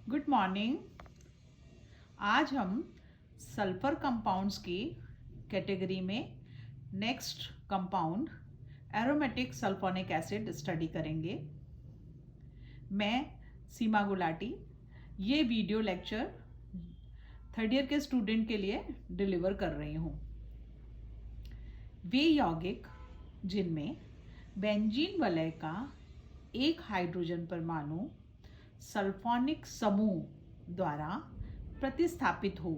Good morning. आज हम sulphur compounds की कैटेगरी में next compound aromatic sulphonic acid study करेंगे। मैं सीमा गुलाटी ये वीडियो लेक्चर थर्ड ईयर के स्टूडेंट के लिए डिलीवर कर रही हूँ। वे यौगिक जिनमें बेंजीन वलय का एक हाइड्रोजन परमाणु सल्फोनिक समूह द्वारा प्रतिस्थापित हो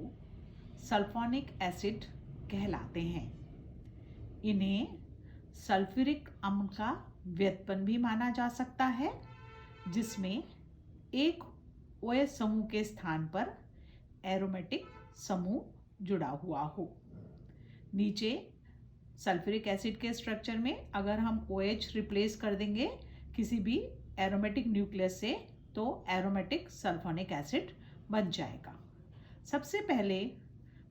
सल्फोनिक एसिड कहलाते हैं। इन्हें सल्फ्यूरिक अम्ल का व्युत्पन्न भी माना जा सकता है, जिसमें एक OH समूह के स्थान पर एरोमेटिक समूह जुड़ा हुआ हो। नीचे सल्फ्यूरिक एसिड के स्ट्रक्चर में अगर हम OH रिप्लेस कर देंगे किसी भी एरोमेटिक न्यूक्लियस से, तो एरोमेटिक सल्फोनिक एसिड बन जाएगा। सबसे पहले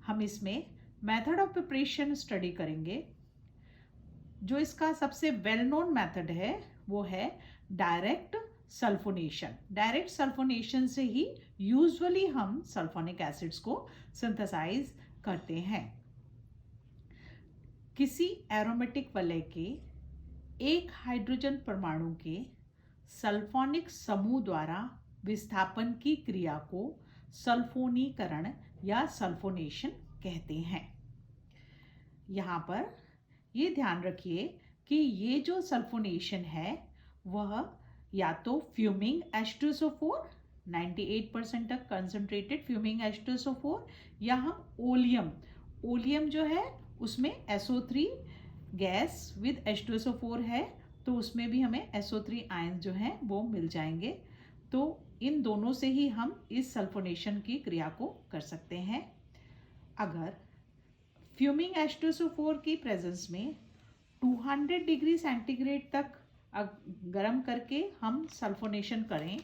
हम इसमें मेथड ऑफ प्रिपरेशन स्टडी करेंगे। जो इसका सबसे वेल नोन मेथड है वो है डायरेक्ट सल्फोनेशन। डायरेक्ट सल्फोनेशन से ही यूजुअली हम सल्फोनिक एसिड्स को सिंथेसाइज करते हैं। किसी एरोमेटिक वलय के एक हाइड्रोजन परमाणु के सल्फोनिक समूह द्वारा विस्थापन की क्रिया को सल्फोनीकरण या सल्फोनेशन कहते हैं। यहाँ पर ये ध्यान रखिए कि ये जो सल्फोनेशन है वह या तो फ्यूमिंग H2SO4 98% तक कंसंट्रेटेड फ्यूमिंग H2SO4, या हम ओलियम जो है उसमें SO3 गैस विद H2SO4 है, तो उसमें भी हमें SO3 आयन जो हैं वो मिल जाएंगे। तो इन दोनों से ही हम इस सल्फोनेशन की क्रिया को कर सकते हैं। अगर फ्यूमिंग H2SO4 की प्रेजेंस में 200 डिग्री सेंटीग्रेड तक गर्म करके हम सल्फोनेशन करें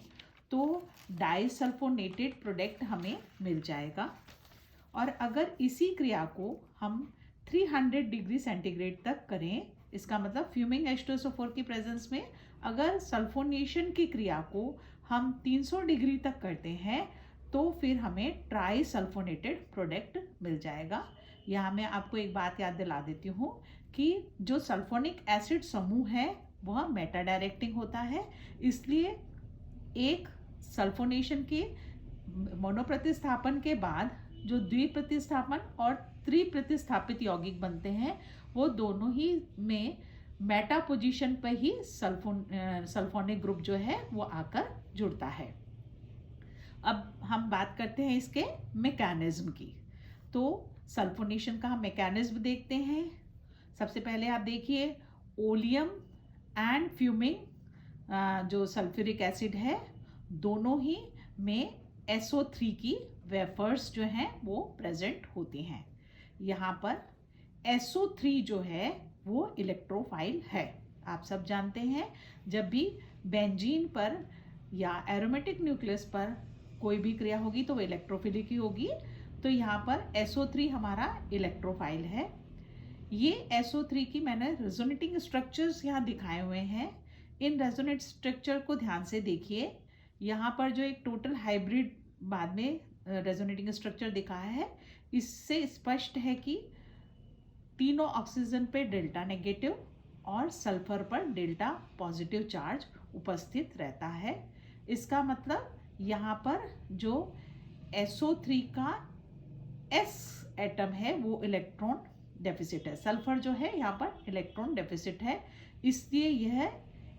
तो डाइसल्फोनेटेड प्रोडक्ट हमें मिल जाएगा। और अगर इसी क्रिया को हम 300 डिग्री सेंटीग्रेड तक करें, इसका मतलब फ्यूमिंग H2SO4 की प्रेजेंस में अगर सल्फोनेशन की क्रिया को हम 300 डिग्री तक करते हैं तो फिर हमें ट्राई सल्फोनेटेड प्रोडक्ट मिल जाएगा। यहाँ मैं आपको एक बात याद दिला देती हूँ कि जो सल्फोनिक एसिड समूह है वह मेटा डायरेक्टिंग होता है, इसलिए एक सल्फोनेशन के मोनोप्रतिस्थापन के बाद जो द्विप्रतिस्थापन और त्रिप्रतिस्थापित यौगिक बनते हैं वो दोनों ही में मेटा पोजीशन पर ही सल्फोनिक ग्रुप जो है वो आकर जुड़ता है। अब हम बात करते हैं इसके मैकेनिज्म की। तो सल्फोनेशन का हम मैकेनिज्म देखते हैं। सबसे पहले आप देखिए ओलियम एंड फ्यूमिंग जो सल्फ्यूरिक एसिड है दोनों ही में SO3 की वेफर्स जो हैं वो प्रेजेंट होती हैं। यहाँ पर SO3 जो है वो इलेक्ट्रोफाइल है। आप सब जानते हैं जब भी बेंजीन पर या एरोमेटिक न्यूक्लियस पर कोई भी क्रिया होगी तो वो इलेक्ट्रोफिलिक ही होगी। तो यहाँ पर SO3 हमारा इलेक्ट्रोफाइल है। ये SO3 की मैंने रेजोनेटिंग स्ट्रक्चर्स यहाँ दिखाए हुए हैं। इन रेजोनेट स्ट्रक्चर को ध्यान से देखिए। यहाँ पर जो एक टोटल हाइब्रिड बाद में रेजोनेटिंग स्ट्रक्चर दिखाया है, इससे स्पष्ट है कि तीनों ऑक्सीजन पे डेल्टा नेगेटिव और सल्फर पर डेल्टा पॉजिटिव चार्ज उपस्थित रहता है। इसका मतलब यहाँ पर जो SO3 का S एटम है वो इलेक्ट्रॉन डेफिसिट है। सल्फर जो है यहाँ पर इलेक्ट्रॉन डेफिसिट है, इसलिए यह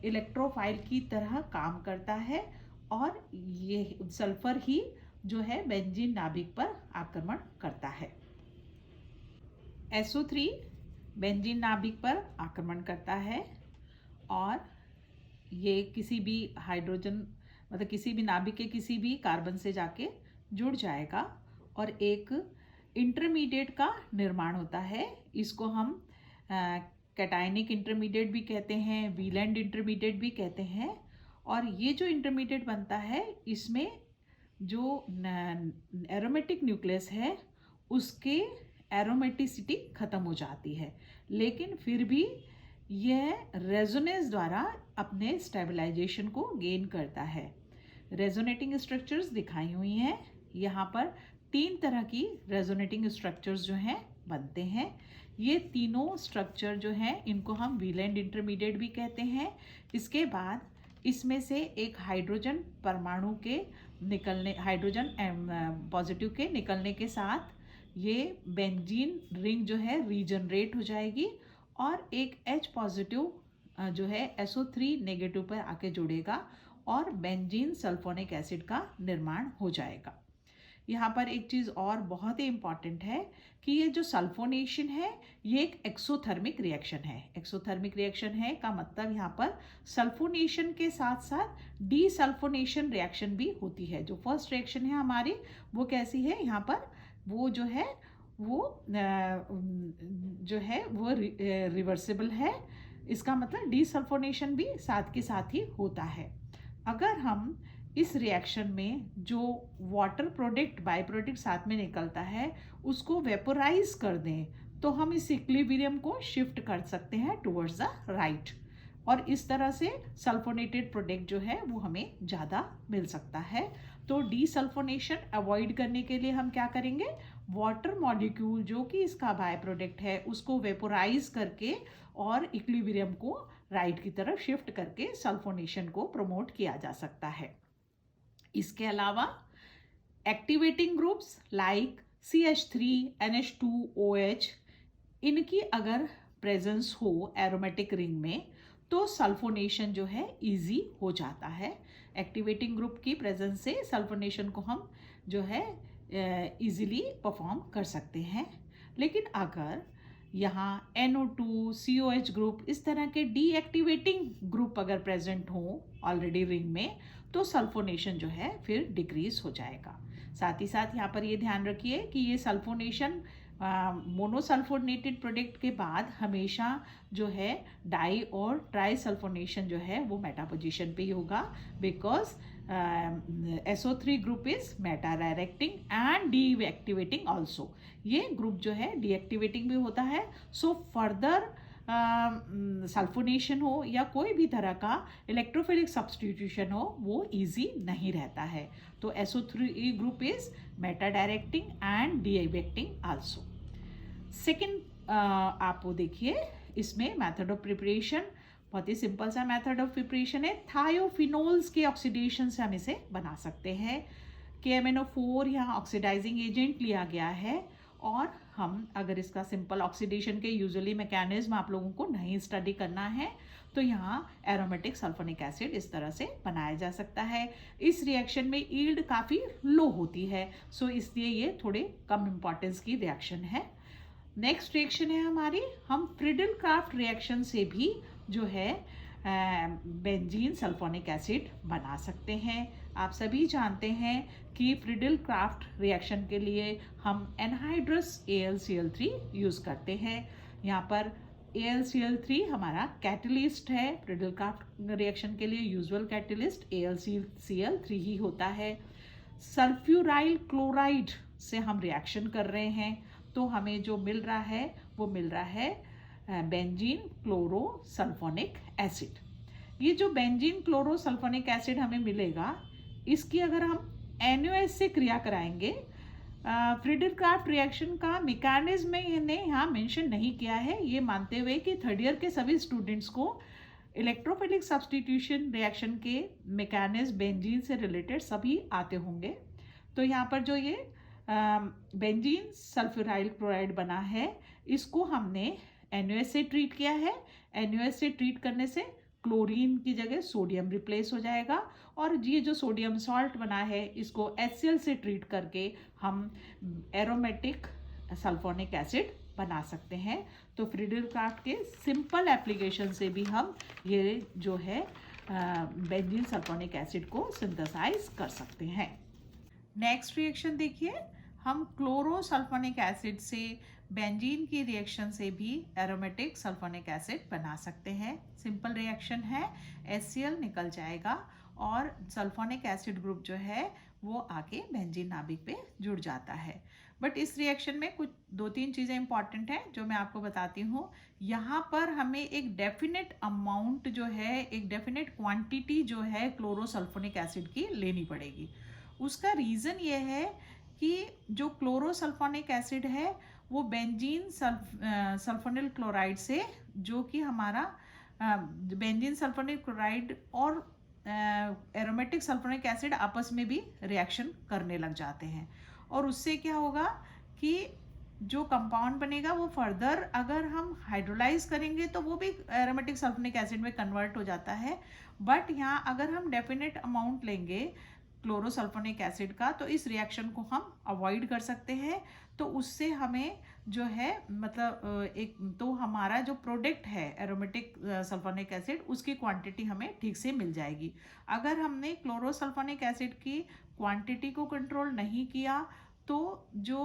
इलेक्ट्रोफाइल की तरह काम करता है और ये सल्फर ही जो है बेंजीन नाभिक पर आक्रमण करता है। SO3 बेंजीन नाभिक पर आक्रमण करता है और ये किसी भी हाइड्रोजन मतलब किसी भी नाभिक के किसी भी कार्बन से जाके जुड़ जाएगा और एक इंटरमीडिएट का निर्माण होता है। इसको हम कैटायनिक इंटरमीडिएट भी कहते हैं, वीलैंड इंटरमीडिएट भी कहते हैं। और ये जो इंटरमीडिएट बनता है इसमें जो एरोमेटिक न्यूक्लियस है उसके एरोमेटिसिटी खत्म हो जाती है, लेकिन फिर भी यह रेजोनेंस द्वारा अपने स्टेबलाइजेशन को गेन करता है। रेजोनेटिंग स्ट्रक्चर्स दिखाई हुई हैं। यहाँ पर 3 तरह की रेजोनेटिंग स्ट्रक्चर्स जो हैं बनते हैं। ये तीनों स्ट्रक्चर जो हैं इनको हम व्हीलैंड इंटरमीडिएट भी कहते हैं। इसके बाद इसमें से एक हाइड्रोजन परमाणु के निकलने, हाइड्रोजन पॉजिटिव के निकलने के साथ ये बेंजीन रिंग जो है रीजनरेट हो जाएगी और एक H पॉजिटिव जो है SO3 नेगेटिव पर आके जुड़ेगा और बेंजीन सल्फोनिक एसिड का निर्माण हो जाएगा। यहाँ पर एक चीज़ और बहुत ही इम्पॉर्टेंट है कि ये जो सल्फोनेशन है ये एक एक्सोथर्मिक रिएक्शन है। एक्सोथर्मिक रिएक्शन है का मतलब यहाँ पर सल्फोनेशन के साथ साथ डीसल्फोनेशन रिएक्शन भी होती है। जो फर्स्ट रिएक्शन है हमारी वो कैसी है, यहाँ पर वो जो है वो रिवर्सिबल है। इसका मतलब डीसल्फोनेशन भी साथ के साथ ही होता है। अगर हम इस रिएक्शन में जो वाटर प्रोडक्ट बाय प्रोडक्ट साथ में निकलता है उसको वेपोराइज कर दें तो हम इस इक्विलिब्रियम को शिफ्ट कर सकते हैं टुवर्ड्स द राइट और इस तरह से सल्फोनेटेड प्रोडक्ट जो है वो हमें ज़्यादा मिल सकता है। तो डीसल्फोनेशन अवॉइड करने के लिए हम क्या करेंगे, वाटर मॉलिक्यूल जो कि इसका बाय प्रोडक्ट है उसको वेपोराइज करके और इक्विलिब्रियम को राइट की तरफ शिफ्ट करके सल्फोनेशन को प्रमोट किया जा सकता है। इसके अलावा activating groups like CH3, NH2OH इनकी अगर प्रेजेंस हो एरोमेटिक रिंग में तो सल्फोनेशन जो है इजी हो जाता है। एक्टिवेटिंग ग्रुप की प्रेजेंस से सल्फोनेशन को हम जो है इजीली परफॉर्म कर सकते हैं। लेकिन अगर यहाँ NO2, COH ग्रुप इस तरह के डीएक्टिवेटिंग ग्रुप अगर प्रेजेंट हो ऑलरेडी रिंग में तो सल्फोनेशन जो है फिर डिक्रीज हो जाएगा। साथ ही साथ यहाँ पर ये ध्यान रखिए कि ये सल्फोनेशन मोनोसल्फोनेटेड प्रोडक्ट के बाद हमेशा जो है डाई और ट्राई सल्फोनेशन जो है वो मेटा पोजीशन पे ही होगा because SO3 group is Meta directing and deactivating also. ये ग्रुप जो है डीएक्टिवेटिंग भी होता है। सो फर्दर सल्फोनेशन हो या कोई भी तरह का इलेक्ट्रोफिलिक सब्स्टिट्यूशन हो वो इजी नहीं रहता है। तो SO3 group is Meta directing and deactivating also. Second आप वो देखिए इसमें मेथड ऑफ प्रिपरेशन बहुत ही सिंपल सा मेथड ऑफ प्रिपरेशन है। थायोफिनोल्स के ऑक्सीडेशन से हम इसे बना सकते हैं। KMnO4 यहाँ ऑक्सीडाइजिंग एजेंट लिया गया है और हम अगर इसका सिंपल ऑक्सीडेशन के यूजुअली मैकेनिज्म आप लोगों को नहीं स्टडी करना है तो यहाँ एरोमेटिक सल्फोनिक एसिड इस तरह से बनाया जा सकता है। इस रिएक्शन में यील्ड काफ़ी लो होती है सो इसलिए ये थोड़े कम इम्पॉर्टेंस की रिएक्शन है। नेक्स्ट रिएक्शन है हमारी, हम फ्रीडल क्राफ्ट रिएक्शन से भी जो है बेंजीन सल्फोनिक एसिड बना सकते हैं। आप सभी जानते हैं कि फ्रीडल क्राफ्ट रिएक्शन के लिए हम एनहाइड्रस AlCl3 यूज़ करते हैं। यहाँ पर AlCl3 हमारा कैटलिस्ट है। फ्रीडल क्राफ्ट रिएक्शन के लिए यूजुअल कैटलिस्ट AlCl3 ही होता है। सल्फ्यूराइल क्लोराइड से हम रिएक्शन कर रहे हैं तो हमें जो मिल रहा है वो मिल रहा है बेंजीन क्लोरोसल्फोनिक एसिड। ये जो बेंजीन क्लोरोसल्फोनिक एसिड हमें मिलेगा इसकी अगर हम NaOH से क्रिया कराएंगे, फ्रीडल क्राफ्ट रिएक्शन का मैकेनिज्म मैंने यहाँ मेंशन नहीं किया है ये मानते हुए कि थर्ड ईयर के सभी स्टूडेंट्स को इलेक्ट्रोफिलिक सब्स्टिट्यूशन रिएक्शन के मैकेनिज्म बेंजीन से रिलेटेड सभी आते होंगे। तो यहाँ पर जो ये बेंजीन सल्फ्यूराइल क्लोराइड बना है इसको हमने NaOH से ट्रीट किया है। NaOH से ट्रीट करने से क्लोरीन की जगह सोडियम रिप्लेस हो जाएगा और ये जो सोडियम सॉल्ट बना है इसको HCl से ट्रीट करके हम एरोमेटिक सल्फोनिक एसिड बना सकते हैं। तो फ्रीडल क्राफ्ट के सिंपल एप्लीकेशन से भी हम ये जो है बेंजीन सल्फोनिक एसिड को सिंथेसाइज कर सकते हैं। नेक्स्ट रिएक्शन देखिए, हम क्लोरोसल्फोनिक एसिड से बेंजीन की रिएक्शन से भी एरोमेटिक सल्फोनिक एसिड बना सकते हैं। सिंपल रिएक्शन है, HCl निकल जाएगा और सल्फोनिक एसिड ग्रुप जो है वो आके बेंजीन नाभिक पे जुड़ जाता है। बट इस रिएक्शन में कुछ 2-3 चीज़ें इंपॉर्टेंट हैं जो मैं आपको बताती हूँ। यहाँ पर हमें एक डेफिनेट अमाउंट जो है, एक डेफिनेट क्वांटिटी जो है क्लोरोसल्फोनिक एसिड की लेनी पड़ेगी। उसका रीज़न ये है कि जो क्लोरोसल्फोनिक एसिड है वो बेंजीन सल्फोनिल क्लोराइड से, जो कि हमारा बेंजीन सल्फोनिल क्लोराइड और एरोमेटिक सल्फोनिक एसिड आपस में भी रिएक्शन करने लग जाते हैं, और उससे क्या होगा कि जो कंपाउंड बनेगा वो फर्दर अगर हम हाइड्रोलाइज करेंगे तो वो भी एरोमेटिक सल्फोनिक एसिड में कन्वर्ट हो जाता है। बट यहाँ अगर हम डेफिनेट अमाउंट लेंगे क्लोरोसल्फोनिक एसिड का तो इस रिएक्शन को हम अवॉइड कर सकते हैं। तो उससे हमें जो है मतलब एक तो हमारा जो प्रोडक्ट है एरोमेटिक सल्फोनिक एसिड उसकी क्वांटिटी हमें ठीक से मिल जाएगी। अगर हमने क्लोरोसल्फोनिक एसिड की क्वांटिटी को कंट्रोल नहीं किया तो जो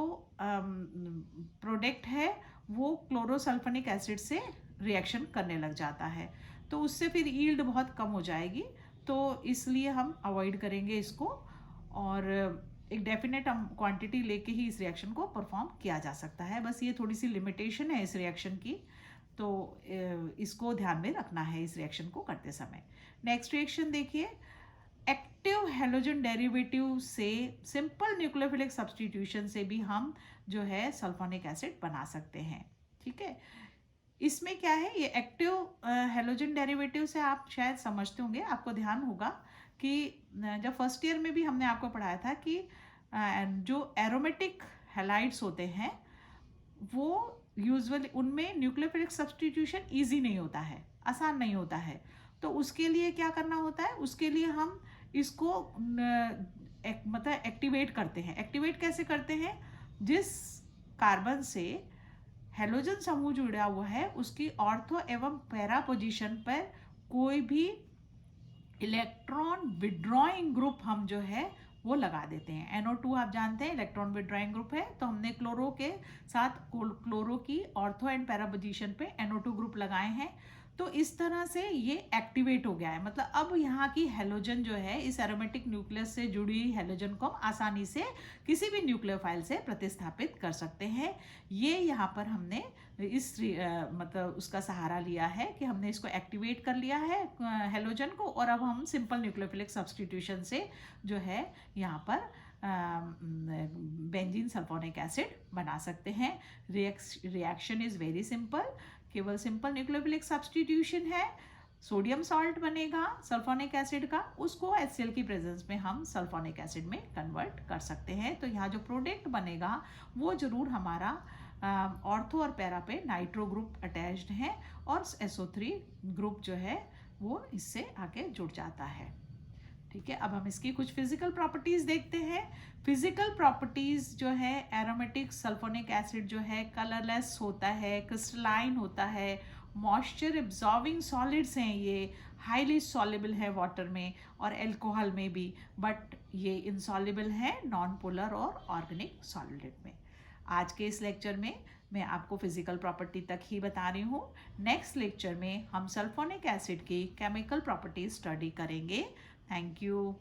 प्रोडक्ट है वो क्लोरोसल्फोनिक एसिड से रिएक्शन करने लग जाता है, तो उससे फिर यील्ड बहुत कम हो जाएगी। तो इसलिए हम अवॉइड करेंगे इसको, और एक डेफिनेट क्वांटिटी लेके ही इस रिएक्शन को परफॉर्म किया जा सकता है। बस ये थोड़ी सी लिमिटेशन है इस रिएक्शन की, तो इसको ध्यान में रखना है इस रिएक्शन को करते समय। नेक्स्ट रिएक्शन देखिए, एक्टिव हैलोजन डेरिवेटिव से सिंपल न्यूक्लियोफिलिक सब्स्टिट्यूशन से भी हम जो है सल्फोनिक एसिड बना सकते हैं। ठीक है, इसमें क्या है, ये एक्टिव हैलोजन डेरिवेटिव से आप शायद समझते होंगे, आपको ध्यान होगा कि जब फर्स्ट ईयर में भी हमने आपको पढ़ाया था कि जो एरोमेटिक हैलाइड्स होते हैं वो यूजुअली उनमें न्यूक्लियोफिलिक सब्स्टिट्यूशन इजी नहीं होता है, आसान नहीं होता है। तो उसके लिए क्या करना होता है, उसके लिए हम इसको मतलब एक्टिवेट करते हैं। एक्टिवेट कैसे करते हैं, जिस कार्बन से हैलोजन समूह जुड़ा हुआ है उसकी ऑर्थो एवं पैरा पोजीशन पर कोई भी इलेक्ट्रॉन विड्रॉइंग ग्रुप हम जो है वो लगा देते हैं। NO2 आप जानते हैं इलेक्ट्रॉन विड्रॉइंग ग्रुप है, तो हमने क्लोरो के साथ क्लोरो की ऑर्थो एंड पैरा पोजीशन पे NO2 ग्रुप लगाए हैं। तो इस तरह से ये एक्टिवेट हो गया है, मतलब अब यहाँ की हैलोजन जो है इस एरोमेटिक न्यूक्लियस से जुड़ी हैलोजन को हम आसानी से किसी भी न्यूक्लियोफाइल से प्रतिस्थापित कर सकते हैं। ये यहाँ पर हमने इस मतलब उसका सहारा लिया है कि हमने इसको एक्टिवेट कर लिया है हैलोजन को, और अब हम सिंपल न्यूक्लियोफिलिक सब्स्टिट्यूशन से जो है यहाँ पर बेंजीन सल्फोनिक एसिड बना सकते हैं। रिएक्शन इज़ वेरी सिंपल, केवल सिंपल न्यूक्लियोफिलिक सब्स्टिट्यूशन है। सोडियम सॉल्ट बनेगा सल्फोनिक एसिड का, उसको HCl की प्रेजेंस में हम सल्फोनिक एसिड में कन्वर्ट कर सकते हैं। तो यहाँ जो प्रोडक्ट बनेगा वो जरूर हमारा ऑर्थो और पैरा पे नाइट्रो ग्रुप अटैच्ड है, और SO3 ग्रुप जो है वो इससे आके जुड़ जाता है। ठीक है, अब हम इसकी कुछ फिजिकल प्रॉपर्टीज देखते हैं। फिजिकल प्रॉपर्टीज जो है, एरोमेटिक सल्फोनिक एसिड जो है कलरलेस होता है, क्रिस्टलाइन होता है, मॉइस्चर एब्जॉर्बिंग सॉलिड्स हैं, ये हाईली सॉल्युबल है वाटर में और अल्कोहल में भी, बट ये इनसॉल्युबल है नॉन पोलर और ऑर्गेनिक सॉलिड में। आज के इस लेक्चर में मैं आपको फिजिकल प्रॉपर्टी तक ही बता रही हूँ। नेक्स्ट लेक्चर में हम सल्फोनिक एसिड की केमिकल प्रॉपर्टीज स्टडी करेंगे। Thank you.